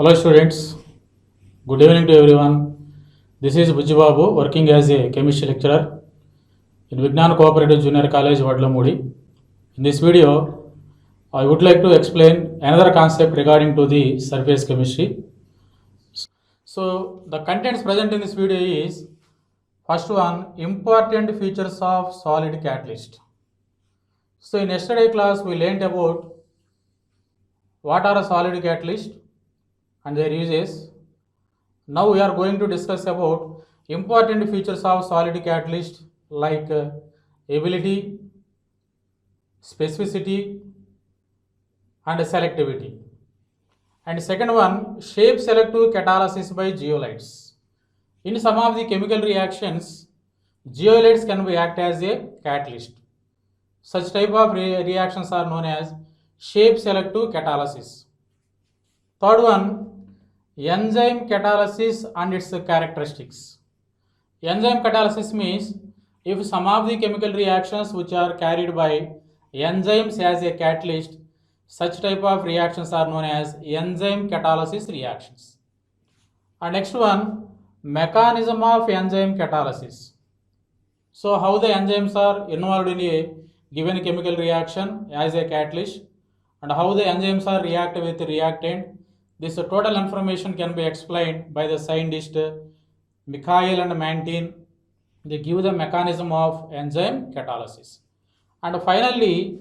Hello students, good evening to everyone. This is Bujji Babu working as a chemistry lecturer in Vignan Cooperative Junior College, Vadlamudi. In this video, I would like to explain another concept regarding to the surface chemistry. So the contents present in this video is first one, important features of solid catalyst. So in yesterday class we learnt about what are a solid catalyst and their uses. Now we are going to discuss about important features of solid catalyst like ability, specificity and selectivity. And second one, shape selective catalysis by zeolites. In some of the chemical reactions, zeolites can be act as a catalyst. Such type of reactions are known as shape selective catalysis. Third one, enzyme catalysis and its characteristics. Enzyme catalysis means if some of the chemical reactions which are carried by enzymes as a catalyst, such type of reactions are known as enzyme catalysis reactions. And next one, mechanism of enzyme catalysis. So how the enzymes are involved in a given chemical reaction as a catalyst and how the enzymes are react with reactant. This total information can be explained by the scientist Mikhail and Mantin. They give the mechanism of enzyme catalysis. And finally,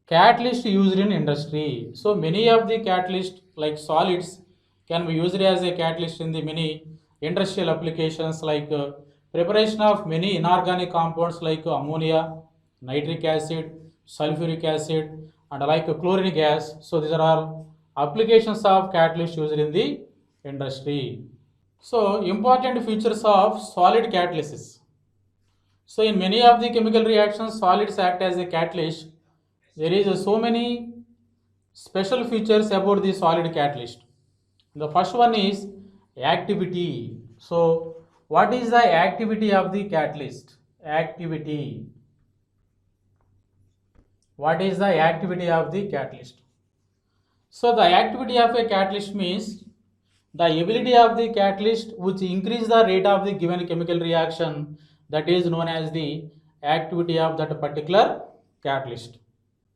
catalyst used in industry. So many of the catalysts like solids can be used as a catalyst in the many industrial applications like preparation of many inorganic compounds like ammonia, nitric acid, sulfuric acid and like chlorine gas. So these are all applications of catalyst used in the industry. So important features of solid catalysis. So in many of the chemical reactions, solids act as a catalyst. There is so many special features about the solid catalyst. The first one is activity. So what is the activity of the catalyst? Activity. What is the activity of the catalyst? So the activity of a catalyst means the ability of the catalyst which increase the rate of the given chemical reaction, that is known as the activity of that particular catalyst.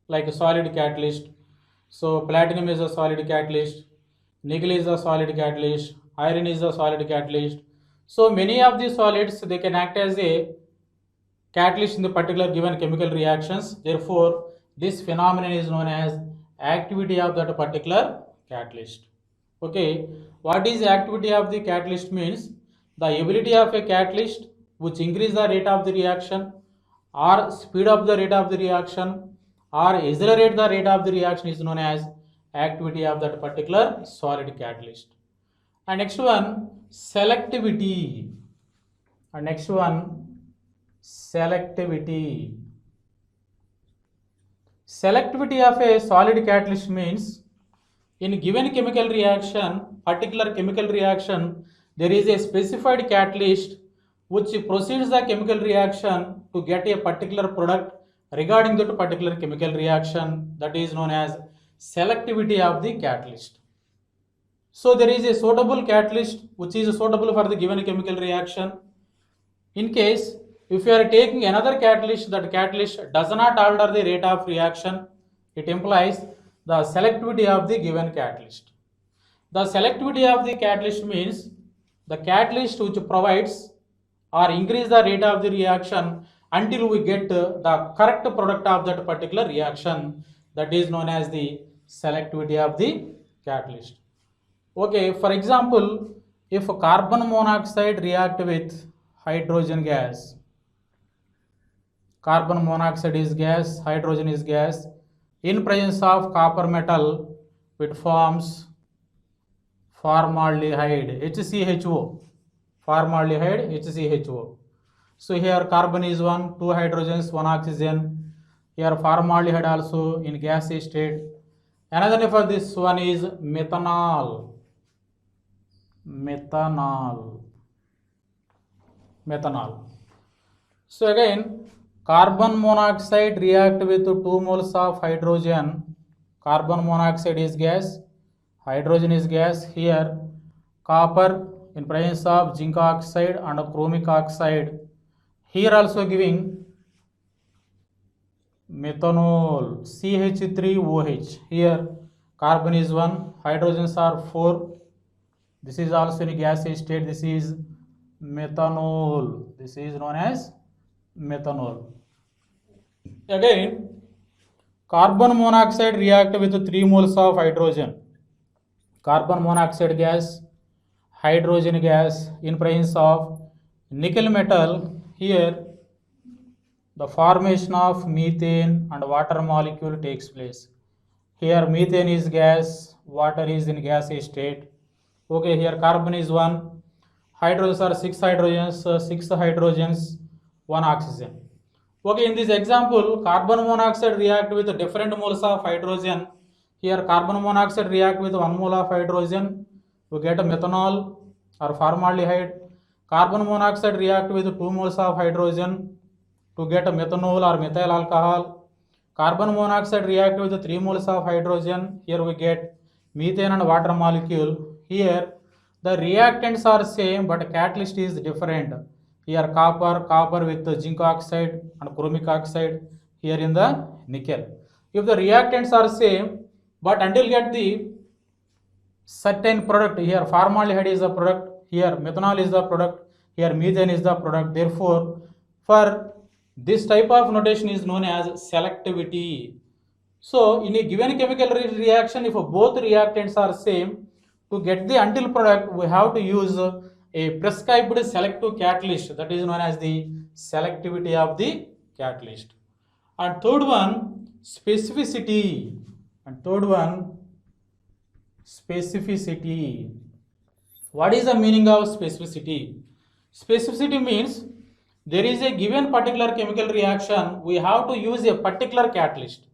Like a solid catalyst. So platinum is a solid catalyst, nickel is a solid catalyst, iron is a solid catalyst. So many of these solids they can act as a catalyst in the particular given chemical reactions. Therefore, this phenomenon is known as activity of that particular catalyst. Okay, what is activity of the catalyst means the ability of a catalyst which increase the rate of the reaction or speed up the rate of the reaction or accelerate the rate of the reaction is known as activity of that particular solid catalyst. And next one, selectivity. And next one, selectivity. Selectivity of a solid catalyst means in given chemical reaction, particular chemical reaction, there is a specified catalyst which proceeds the chemical reaction to get a particular product regarding that particular chemical reaction, that is known as selectivity of the catalyst. So there is a suitable catalyst which is suitable for the given chemical reaction. In case if you are taking another catalyst, that catalyst does not alter the rate of reaction, it implies the selectivity of the given catalyst. The selectivity of the catalyst means the catalyst which provides or increase the rate of the reaction until we get the correct product of that particular reaction, that is known as the selectivity of the catalyst. Okay, for example, if carbon monoxide react with hydrogen gas, carbon monoxide is gas, hydrogen is gas, in presence of copper metal, it forms formaldehyde, HCHO, formaldehyde, HCHO. So here carbon is one, two hydrogens, one oxygen. Here formaldehyde also in gas state. Another name for this one is methanol. Methanol. So again, carbon monoxide react with 2 moles of hydrogen. Carbon monoxide is gas, hydrogen is gas. Here copper in presence of zinc oxide and chromic oxide. Here also giving methanol CH3OH. Here carbon is 1, hydrogens are 4. This is also in gaseous state. This is methanol. This is known as methanol. Again, carbon monoxide react with 3 moles of hydrogen. Carbon monoxide gas, hydrogen gas in presence of nickel metal. Here the formation of methane and water molecule takes place. Here methane is gas, water is in gaseous state. Okay, here carbon is 1, hydrogens are 6 hydrogens, 1 oxygen. Okay, in this example, carbon monoxide react with different moles of hydrogen. Here carbon monoxide react with 1 mole of hydrogen to get a methanol or formaldehyde. Carbon monoxide react with 2 moles of hydrogen to get a methanol or methyl alcohol. Carbon monoxide react with 3 moles of hydrogen. Here we get methane and water molecule. Here the reactants are same but catalyst is different. Here copper with zinc oxide and chromic oxide. Here in the nickel. If the reactants are same but until get the certain product, here formaldehyde is the product, here methanol is the product, here methane is the product. Therefore, for this type of notation is known as selectivity. So, in a given chemical reaction, if both reactants are same, to get the until product, we have to use a prescribed selective catalyst, that is known as the selectivity of the catalyst. And third one, specificity. Specificity. What is the meaning of specificity? Specificity means there is a given particular chemical reaction, we have to use a particular catalyst.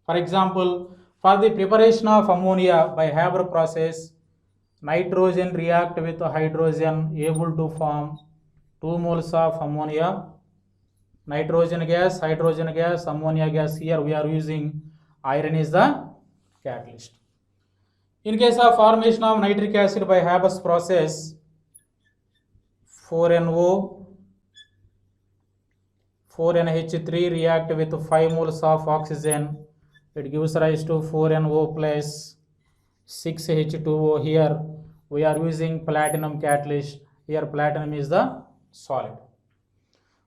For example, for the preparation of ammonia by Haber process, nitrogen react with hydrogen able to form 2 moles of ammonia. Nitrogen gas, hydrogen gas, ammonia gas. Here we are using iron is the catalyst. In case of formation of nitric acid by Haber's process, 4NO, 4NH3 react with 5 moles of oxygen. It gives rise to 4NO plus 6H2O. Here we are using platinum catalyst. Here platinum is the solid.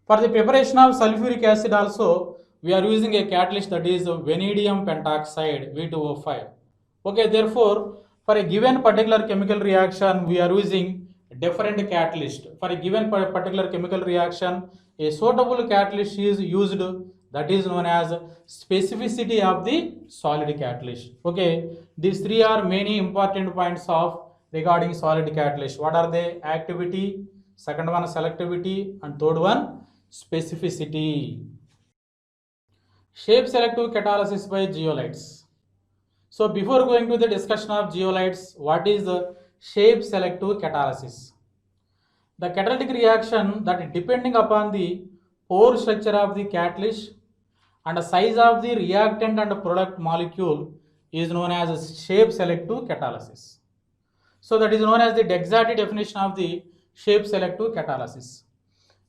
For the preparation of sulfuric acid also, we are using a catalyst, that is vanadium pentoxide, V2O5. Okay, therefore, for a given particular chemical reaction, we are using different catalyst. For a given particular chemical reaction, a suitable catalyst is used, that is known as specificity of the solid catalyst. Okay, these three are many important points of regarding solid catalyst. What are they? Activity, second one selectivity, and third one specificity. Shape selective catalysis by zeolites. So before going to the discussion of zeolites, what is the shape selective catalysis? The catalytic reaction that depending upon the pore structure of the catalyst and the size of the reactant and product molecule is known as shape selective catalysis. So that is known as the exact definition of the shape selective catalysis.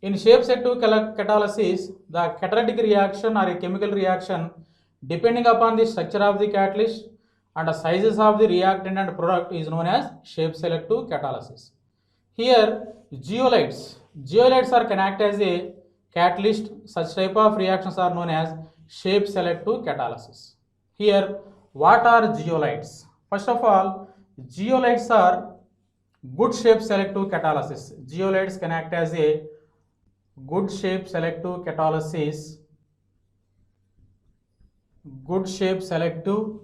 In shape selective catalysis, the catalytic reaction or a chemical reaction depending upon the structure of the catalyst and the sizes of the reactant and product is known as shape selective catalysis. Here zeolites are connected as a catalyst. Such type of reactions are known as shape selective catalysis. Here what are zeolites? First of all, zeolites are good shape selective catalysis. Zeolites can act as a good shape selective catalysis. Good shape selective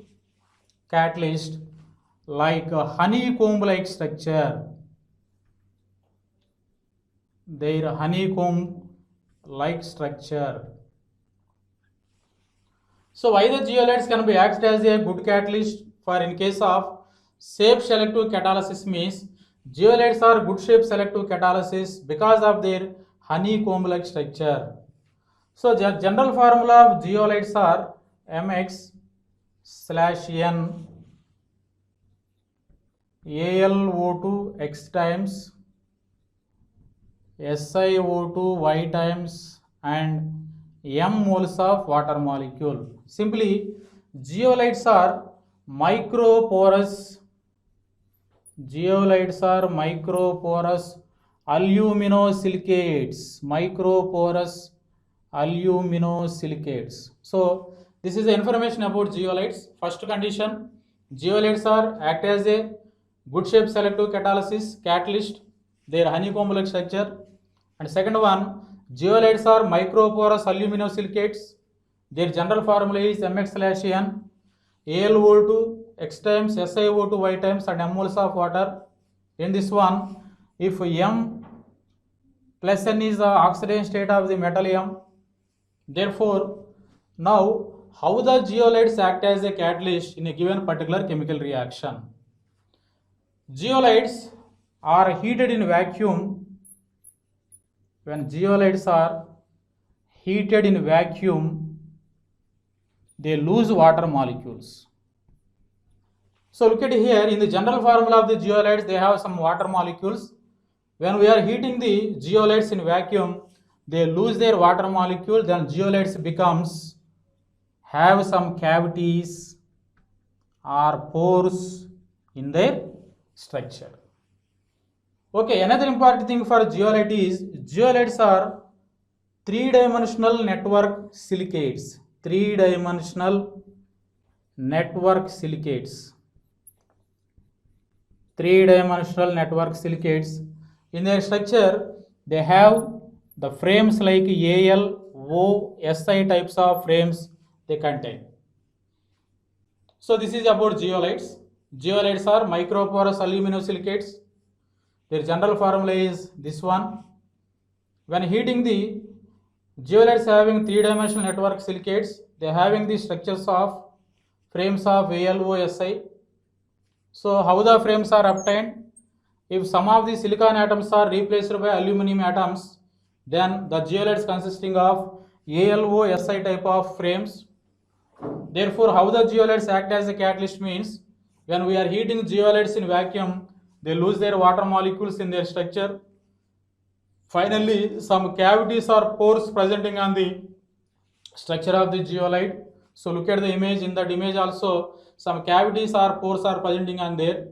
catalyst like a honeycomb like structure. Their honeycomb like structure. So why the zeolites can be acted as a good catalyst? For in case of shape selective catalysis means zeolites are good shape selective catalysis because of their honeycomb like structure. So the general formula of zeolites are Mx/N AlO2 X times SiO2 Y times and M moles of water molecule. Simply, zeolites are microporous aluminosilicates. So this is the information about zeolites. First condition, zeolites are act as a good shape selective catalysis catalyst, their honeycomb-like structure. And second one, zeolites are microporous aluminosilicates. Their general formula is Mx/N, AlO2 X times SiO2 Y times and M moles of water. In this one, if M plus N is the oxidation state of the metal M, therefore now how the zeolites act as a catalyst in a given particular chemical reaction. Zeolites are heated in vacuum. When zeolites are heated in vacuum, they lose water molecules. So look at here, in the general formula of the zeolites, they have some water molecules. When we are heating the zeolites in vacuum, they lose their water molecule, then zeolites have some cavities or pores in their structure. Okay, another important thing for zeolite is zeolites are three-dimensional network silicates. Three-dimensional network silicates. Three-dimensional network silicates. In their structure, they have the frames like Al, O, Si types of frames they contain. So this is about zeolites. Zeolites are microporous aluminosilicates. Their general formula is this one. When heating the zeolites having three-dimensional network silicates, they are having the structures of frames of Al, O, Si. So how the frames are obtained? If some of the silicon atoms are replaced by aluminum atoms, then the zeolites consisting of AlO, Si type of frames. Therefore, how the zeolites act as a catalyst means, when we are heating zeolites in vacuum, they lose their water molecules in their structure. Finally, some cavities or pores presenting on the structure of the zeolite. So look at the image. In that image also, some cavities or pores are presenting on there.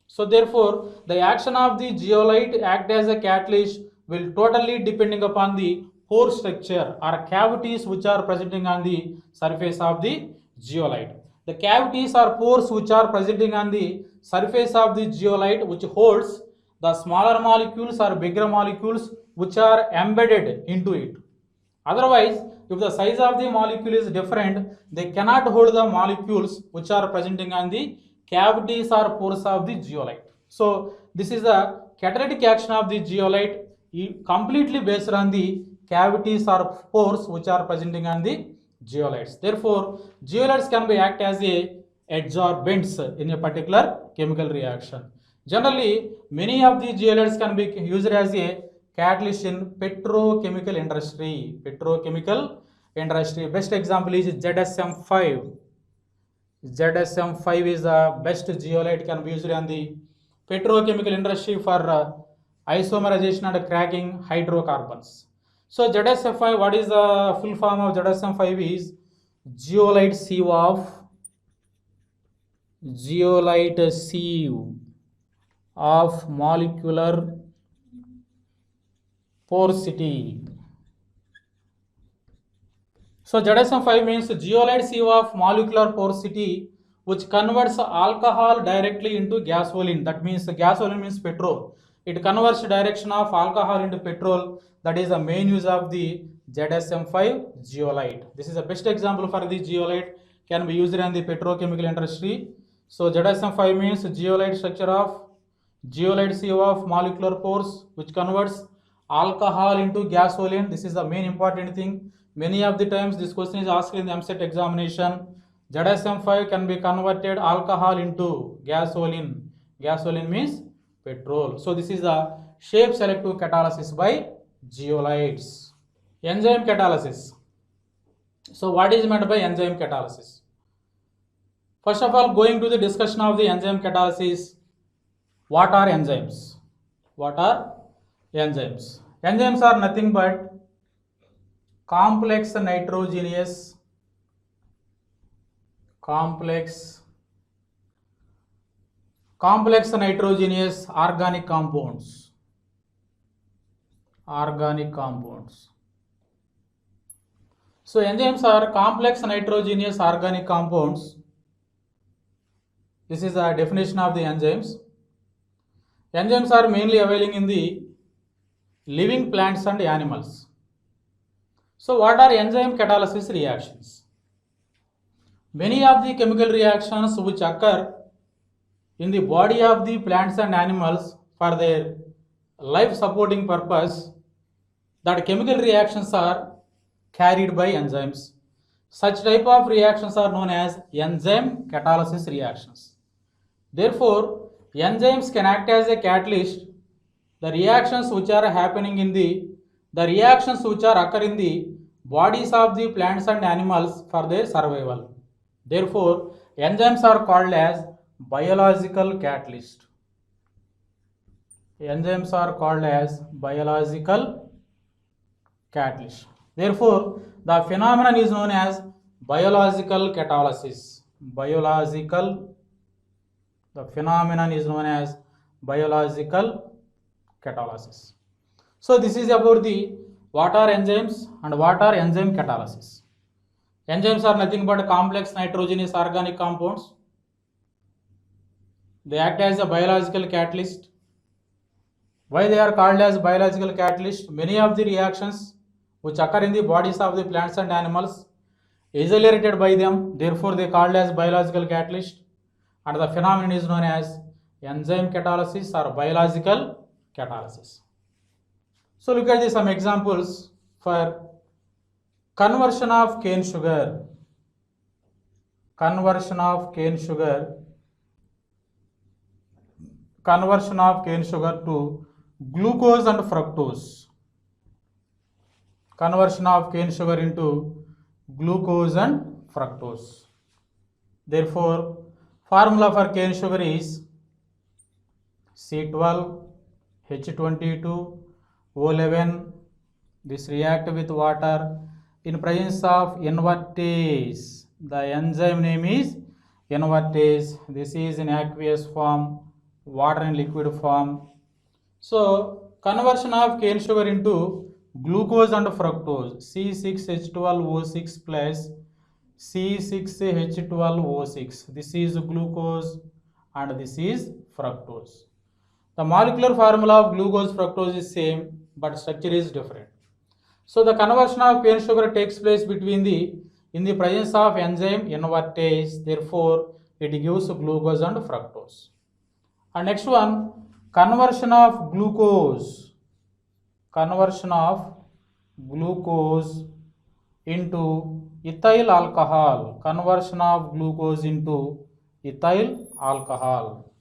So therefore, the action of the zeolite act as a catalyst will totally depending upon the pore structure or cavities which are presenting on the surface of the zeolite. The cavities or pores which are presenting on the surface of the zeolite, which holds the smaller molecules or bigger molecules which are embedded into it. Otherwise, if the size of the molecule is different, they cannot hold the molecules which are presenting on the cavities or pores of the zeolite. So this is the catalytic action of the zeolite completely based on the cavities or pores which are presenting on the zeolites. Therefore, zeolites can be act as a adsorbents in a particular chemical reaction. Generally, many of the zeolites can be used as a catalyst in petrochemical industry. Petrochemical industry. Best example is ZSM5. ZSM5 is the best zeolite can be used on the petrochemical industry for isomerization and cracking hydrocarbons. So ZSM5, what is the full form of ZSM5 is zeolite sieve of molecular porosity. So ZSM5 means zeolite sieve of molecular porosity which converts alcohol directly into gasoline. That means gasoline means petrol. It converts direction of alcohol into petrol. That is the main use of the ZSM5 zeolite. This is the best example for the zeolite can be used in the petrochemical industry. So ZSM5 means zeolite structure of zeolite sieve of molecular pores which converts alcohol into gasoline. This is the main important thing. Many of the times this question is asked in the MCET examination. ZSM5 can be converted alcohol into gasoline. Gasoline means petrol. So this is the shape selective catalysis by zeolites. Enzyme catalysis. So what is meant by enzyme catalysis? First of all, going to the discussion of the enzyme catalysis. What are enzymes? What are enzymes? Enzymes are nothing but complex nitrogenous organic compounds. So enzymes are complex nitrogenous organic compounds. This is the definition of the enzymes. Enzymes are mainly available in the living plants and animals. So what are enzyme catalysis reactions? Many of the chemical reactions which occur in the body of the plants and animals for their life supporting purpose, that chemical reactions are carried by enzymes. Such type of reactions are known as enzyme catalysis reactions. Therefore, enzymes can act as a catalyst. The reactions which are happening in the reactions which are occur in the bodies of the plants and animals for their survival. Therefore, enzymes are called as biological catalyst. Enzymes are called as biological catalyst. Therefore, the phenomenon is known as biological catalysis. The phenomenon is known as biological catalysis. So this is about the what are enzymes and what are enzyme catalysis. Enzymes are nothing but complex nitrogenous organic compounds. They act as a biological catalyst. Why they are called as biological catalyst? Many of the reactions which occur in the bodies of the plants and animals is related by them, therefore they are called as biological catalyst, and the phenomenon is known as enzyme catalysis or biological catalysis. So look at some examples for conversion of cane sugar. Conversion of cane sugar to glucose and fructose. Conversion of cane sugar into glucose and fructose. Therefore, formula for cane sugar is C12H22O11. This react with water in presence of invertase. The enzyme name is invertase. This is in aqueous form, water in liquid form. So conversion of cane sugar into glucose and fructose, C6H12O6 plus C6H12O6. This is glucose and this is fructose. The molecular formula of glucose fructose is same but structure is different. So the conversion of cane sugar takes place in the presence of enzyme invertase. Therefore, it gives glucose and fructose. And next one, conversion of glucose into ethyl alcohol. Conversion of glucose into ethyl alcohol.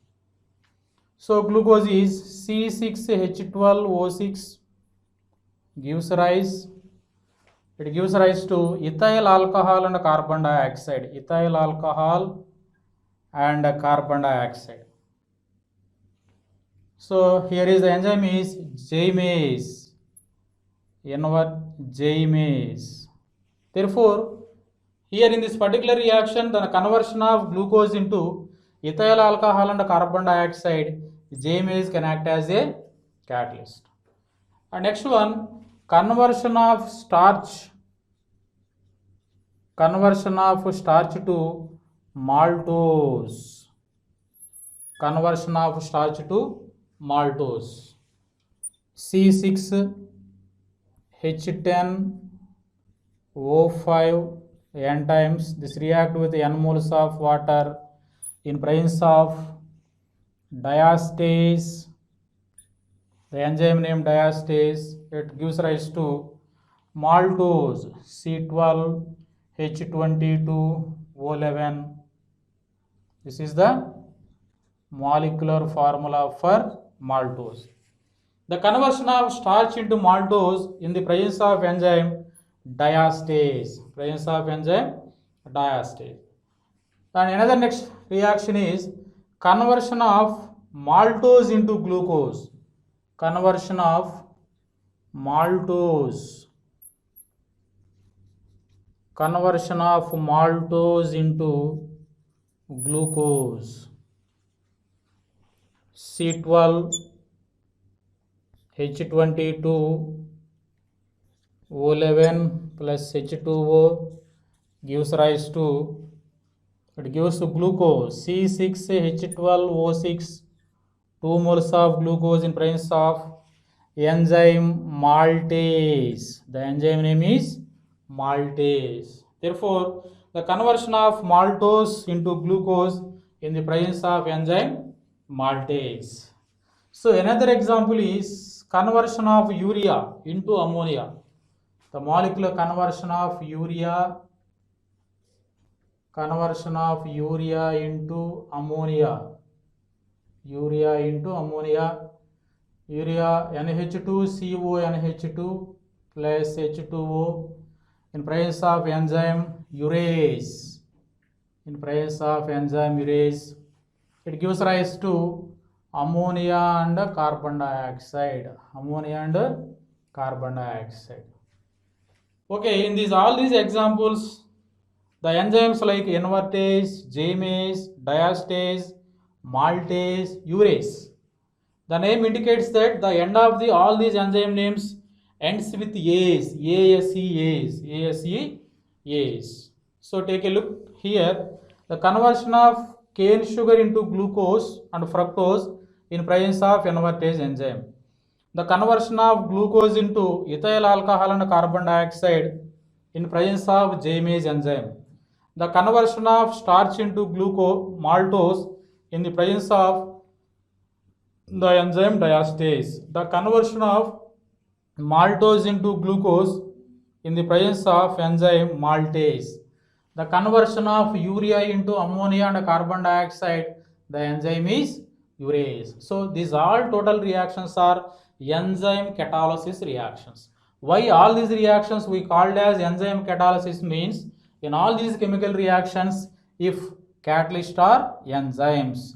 So glucose is C6H12O6 gives rise to ethyl alcohol and carbon dioxide. Ethyl alcohol and carbon dioxide. So here is the enzyme is J-mase. J-mase. Therefore, here in this particular reaction, the conversion of glucose into ethyl alcohol and carbon dioxide, J-mase can act as a catalyst. And next one, conversion of starch to maltose. Conversion of starch to maltose. C6H10O5 n times. This react with n moles of water in presence of diastase. The enzyme name diastase. It gives rise to maltose, C12H22O11. This is the molecular formula for maltose. The conversion of starch into maltose in the presence of enzyme diastase. And another next reaction is conversion of maltose into glucose, conversion of maltose into glucose, C12 H22 O11 plus H2O gives rise to, it gives glucose, C6H12O6, 2 moles of glucose in presence of enzyme maltase. The enzyme name is maltase. Therefore, the conversion of maltose into glucose in the presence of enzyme maltase. So another example is conversion of urea into ammonia. The molecular conversion of urea into ammonia. Urea NH2CO NH2 plus H2O in presence of enzyme urease. It gives rise to ammonia and carbon dioxide. Okay, in all these examples, the enzymes like invertase, Jamase, diastase, maltase, urease, the name indicates that the end of all these enzyme names ends with ase, ase. So take a look here. The conversion of cane sugar into glucose and fructose in presence of invertase enzyme. The conversion of glucose into ethyl alcohol and carbon dioxide in presence of Jamase enzyme. The conversion of starch into maltose in the presence of the enzyme diastase. The conversion of maltose into glucose in the presence of enzyme maltase. The conversion of urea into ammonia and carbon dioxide, the enzyme is urease. So these all total reactions are enzyme catalysis reactions. Why all these reactions we called as enzyme catalysis means, in all these chemical reactions, if catalysts are enzymes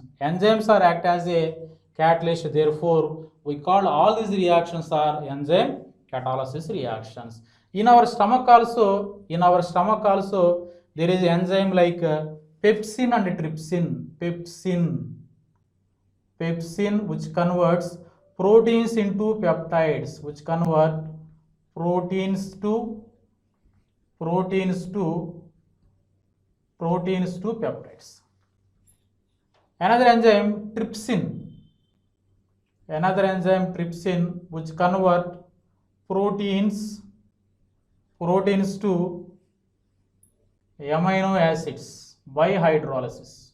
are act as a catalyst, therefore we call all these reactions are enzyme catalysis reactions. In our stomach also there is enzyme like pepsin and trypsin. Pepsin which converts proteins into peptides, proteins to peptides. Another enzyme trypsin which convert proteins to amino acids by hydrolysis.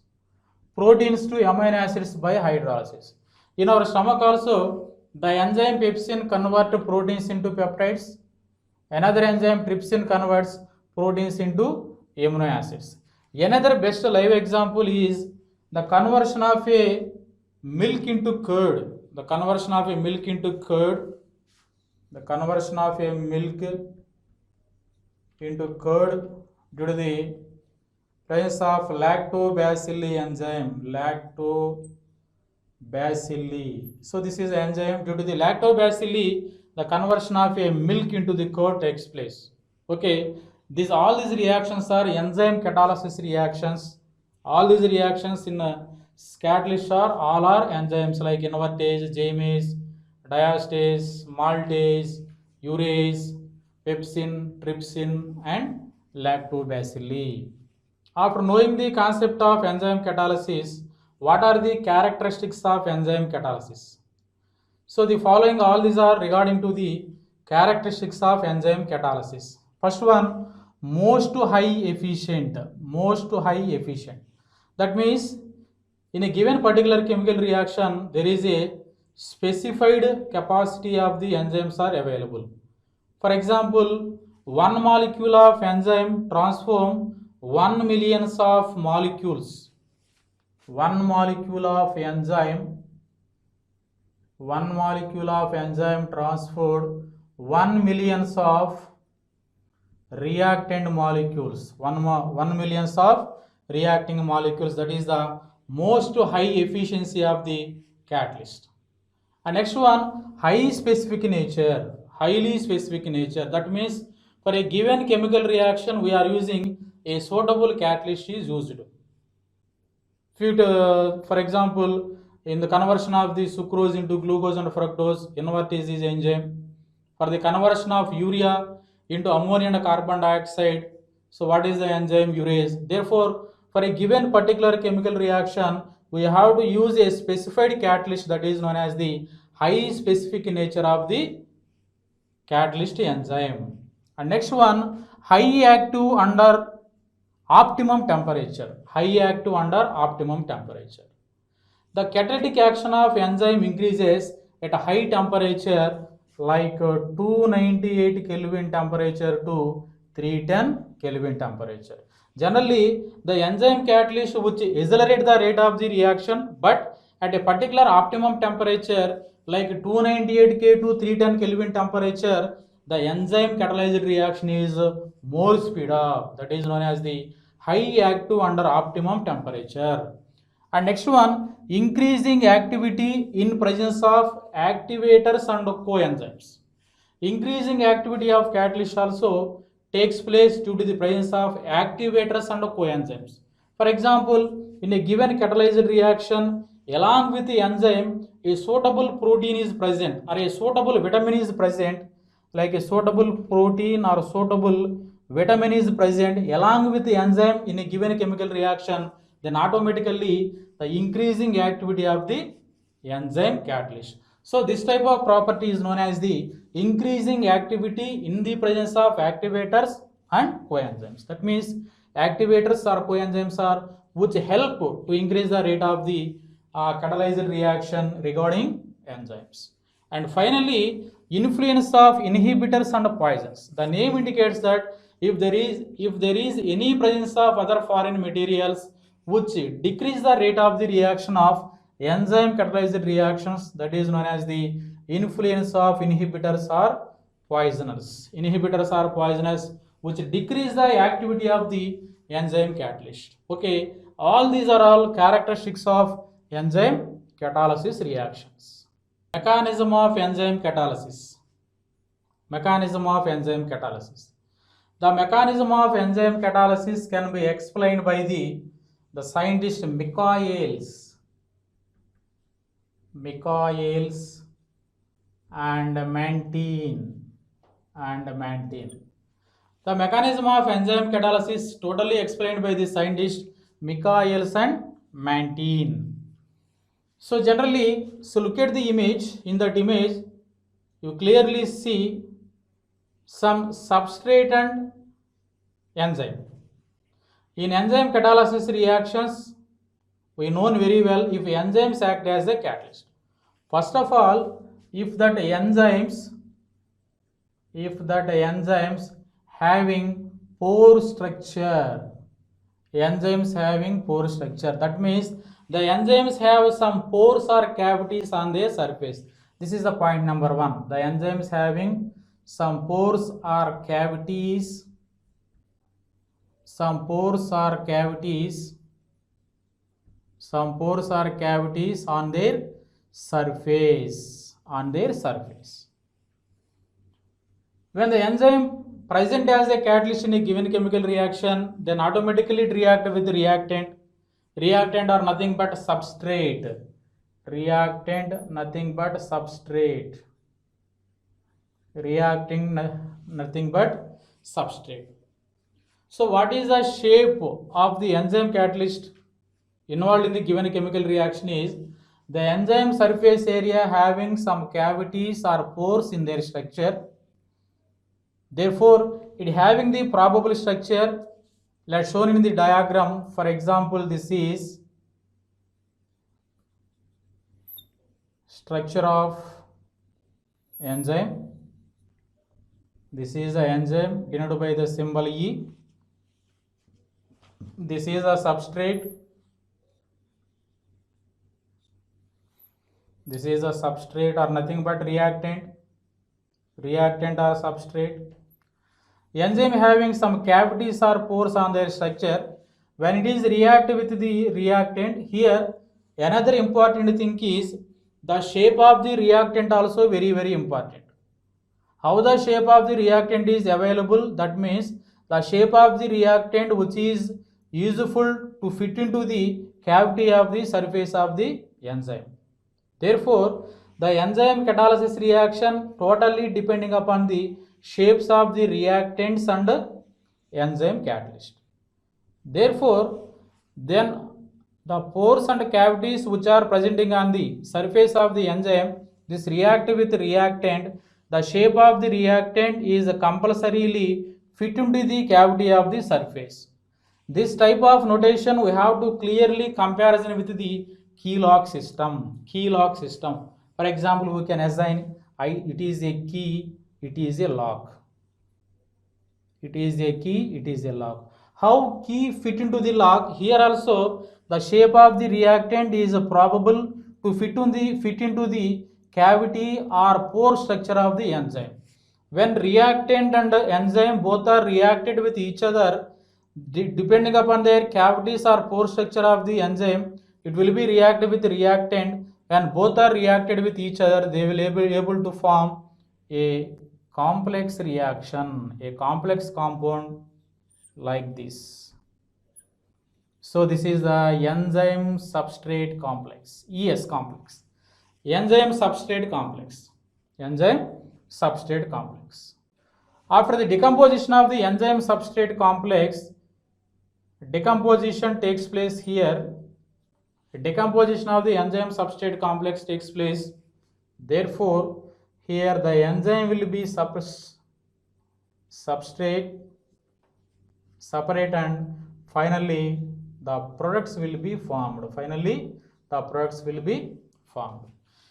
In our stomach also, the enzyme pepsin convert proteins into peptides. Another enzyme trypsin converts proteins into amino acids. Another best live example is the conversion of a milk into curd. The conversion of a milk into curd due to the presence of lactobacilli enzyme. So this is enzyme. Due to the lactobacilli, the conversion of a milk into the curd takes place. Okay, all these reactions are enzyme catalysis reactions. All these reactions in catalyst all are enzymes like invertase, Jamase, diastase, maltase, urease, pepsin, trypsin and lactobacilli. After knowing the concept of enzyme catalysis, what are the characteristics of enzyme catalysis? So the following all these are regarding to the characteristics of enzyme catalysis. First one, most high efficient. That means in a given particular chemical reaction, there is a specified capacity of the enzymes are available. For example, one molecule of enzyme transform 1 millions of molecules. One molecule of enzyme transferred 1 millions of reactant molecules. 1 millions of reacting molecules. That is the most high efficiency of the catalyst. And next one, highly specific nature. That means for a given chemical reaction, we are using a suitable catalyst is used. For example, in the conversion of the sucrose into glucose and fructose, invertase is enzyme. For the conversion of urea into ammonia and carbon dioxide, so what is the enzyme? Urease. Therefore, for a given particular chemical reaction, we have to use a specified catalyst that is known as the high specific nature of the catalyst enzyme. And next one, high active under optimum temperature. The catalytic action of enzyme increases at a high temperature like 298 Kelvin temperature to 310 Kelvin temperature. Generally, the enzyme catalyst which accelerate the rate of the reaction, but at a particular optimum temperature like 298 K to 310 Kelvin temperature, the enzyme catalyzed reaction is more speed up. That is known as the high active under optimum temperature. And next one, increasing activity in presence of activators and coenzymes. Increasing activity of catalyst also takes place due to the presence of activators and coenzymes. For example, in a given catalyzed reaction, along with the enzyme, a suitable protein is present or a suitable vitamin is present, like a suitable protein or suitable vitamin is present along with the enzyme in a given chemical reaction, then automatically the increasing activity of the enzyme catalyst. So this type of property is known as the increasing activity in the presence of activators and coenzymes. That means activators or coenzymes are which help to increase the rate of the catalyzed reaction regarding enzymes. And finally, influence of inhibitors and poisons. The name indicates that if there is any presence of other foreign materials which decrease the rate of the reaction of enzyme catalyzed reactions, that is known as the influence of inhibitors or poisoners. Inhibitors or poisoners which decrease the activity of the enzyme catalyst. Okay, all these are all characteristics of enzyme catalysis reactions. Mechanism of enzyme catalysis. The mechanism of enzyme catalysis can be explained by the scientist Michaelis and Mantin. The mechanism of enzyme catalysis totally explained by the scientist Michaelis and Mantin. So generally, so look at the image. In that image, you clearly see some substrate and enzyme. In enzyme catalysis reactions, we know very well if enzymes act as a catalyst. First of all, if that enzymes having pore structure, that means the enzymes have some pores or cavities on their surface. This is the point number one. The enzymes having some pores or cavities, on their surface. When the enzyme present as a catalyst in a given chemical reaction, then automatically it react with the reactant. Reactant are nothing but substrate. Reacting nothing but substrate. So what is the shape of the enzyme catalyst involved in the given chemical reaction is the enzyme surface area having some cavities or pores in their structure. Therefore, it having the probable structure, let's shown in the diagram. For example, this is structure of enzyme. This is the enzyme denoted by the symbol E. This is a substrate. This is a substrate or nothing but reactant or substrate. Enzyme having some cavities or pores on their structure. When it is react with the reactant, here another important thing is The shape of the reactant also very important. How the shape of the reactant is available? That means the shape of the reactant which is useful to fit into the cavity of the surface of the enzyme. Therefore, the enzyme catalysis reaction totally depending upon the shapes of the reactants and enzyme catalyst. Therefore, then the pores and cavities which are presenting on the surface of the enzyme, this react with reactant, the shape of the reactant is compulsorily fit into the cavity of the surface. This type of notation we have to clearly comparison with the key lock system. Key lock system. For example, we can assign it is a key, it is a lock. It is a key, it is a lock. How key fit into the lock? Here also the shape of the reactant is probable to fit into the cavity or pore structure of the enzyme. When reactant and enzyme both are reacted with each other, depending upon their cavities or pore structure of the enzyme, it will be reacted with reactant. When both are reacted with each other, they will be able to form a complex reaction, a complex compound like this. So this is the enzyme substrate complex, ES complex. Enzyme substrate complex. Enzyme substrate complex. After the decomposition of the enzyme substrate complex, decomposition takes place here. Decomposition of the enzyme substrate complex takes place. Therefore, here the enzyme will be substrate, separate, and finally the products will be formed.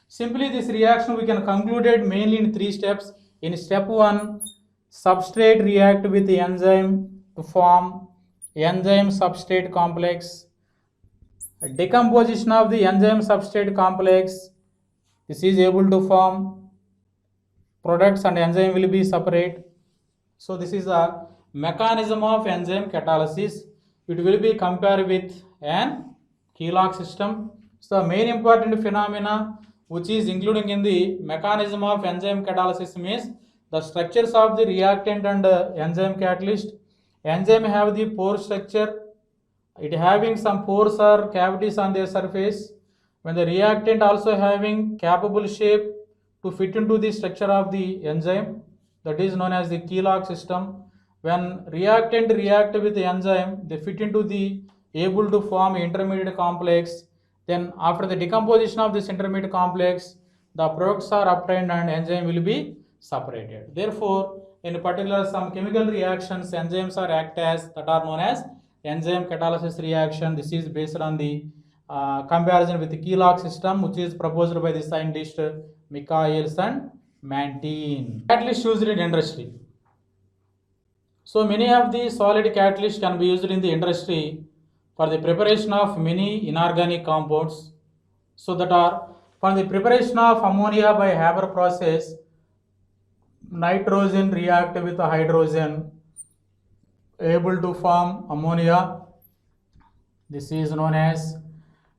Simply this reaction we can conclude it mainly in 3 steps. In step 1, substrate react with the enzyme to form enzyme substrate complex. Decomposition of the enzyme substrate complex, this is able to form products and enzyme will be separate. So this is a mechanism of enzyme catalysis. It will be compared with an key lock system. So the main important phenomena which is including in the mechanism of enzyme catalysis means the structures of the reactant and enzyme catalyst. Enzyme have the pore structure, it having some pores or cavities on their surface. When the reactant also having capable shape to fit into the structure of the enzyme, that is known as the key lock system. When reactant react with the enzyme, they fit into the able to form intermediate complex. Then after the decomposition of this intermediate complex, the products are obtained and enzyme will be separated. Therefore, in particular some chemical reactions, enzymes are act as that are known as enzyme catalysis reaction. This is based on the comparison with the key lock system which is proposed by the scientist Michelson Mantine. Catalyst used in industry. So many of the solid catalysts can be used in the industry for the preparation of many inorganic compounds. So that are for the preparation of ammonia by Haber process, nitrogen react with hydrogen able to form ammonia. This is known as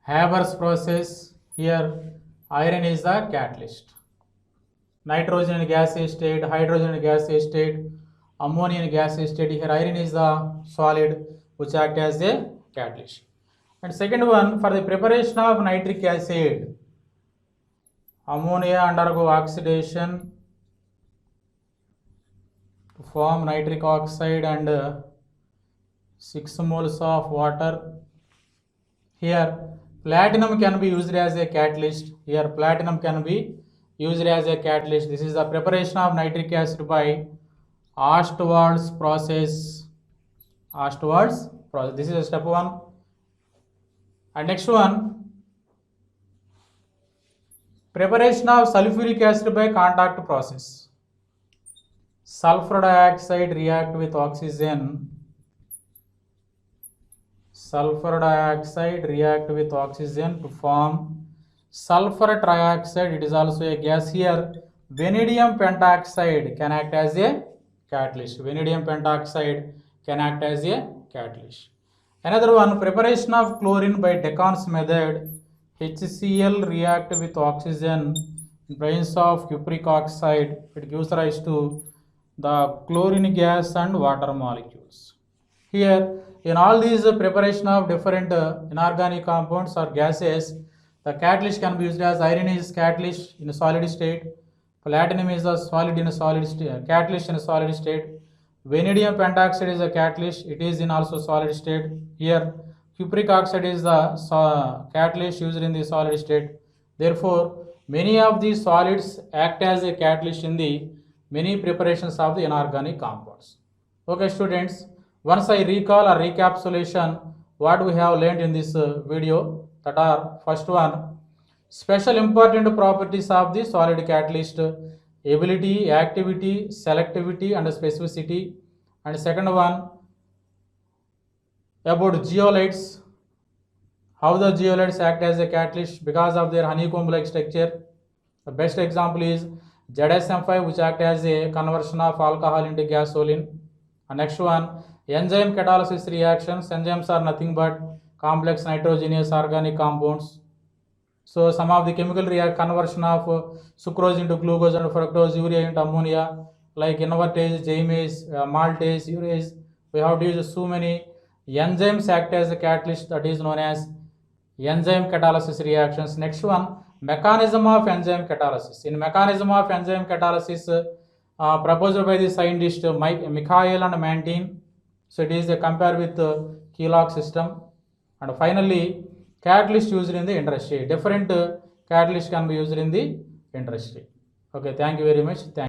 Haber's process. Here iron is the catalyst. Nitrogen in gaseous state, hydrogen in gaseous state, ammonia in gaseous state. Here iron is the solid which act as a catalyst. And second one, for the preparation of nitric acid, ammonia undergo oxidation to form nitric oxide and 6 moles of water. Here platinum can be used as a catalyst. Here platinum can be used as a catalyst. This is the preparation of nitric acid by Ostwald's process. This is step 1. And next one, preparation of sulfuric acid by contact process. Sulfur dioxide react with oxygen. Sulfur dioxide react with oxygen to form sulfur trioxide. It is also a gas. Here vanadium pentoxide can act as a catalyst. Vanadium pentoxide can act as a catalyst. Another one, preparation of chlorine by Decaun's method. HCl react with oxygen in presence of cupric oxide. It gives rise to the chlorine gas and water molecules. Here, in all these preparation of different inorganic compounds or gases, the catalyst can be used as iron is catalyst in a solid state, platinum is a solid in a solid state, catalyst in a solid state, vanadium pentoxide is a catalyst, it is in also solid state. Here, cupric oxide is the catalyst used in the solid state. Therefore, many of these solids act as a catalyst in the many preparations of the inorganic compounds. Okay, students, once I recall or recapitulation what we have learned in this video, that are first one, special important properties of the solid catalyst, ability, activity, selectivity and specificity, and second one about zeolites, how the zeolites act as a catalyst because of their honeycomb like structure. The best example is ZSM5, which act as a conversion of alcohol into gasoline. And next one, enzyme catalysis reactions. Enzymes are nothing but complex nitrogenous organic compounds. So some of the chemical conversion of sucrose into glucose and fructose, urea into ammonia, like invertase, Jaimase, maltase, urease. We have to use so many enzymes act as a catalyst, that is known as enzyme catalysis reactions. Next one, mechanism of enzyme catalysis. In mechanism of enzyme catalysis proposed by the scientist Mikhail and Mantin. So it is compared with the Kellogg system. And finally, catalyst used in the industry. Different catalyst can be used in the industry. Okay, thank you very much.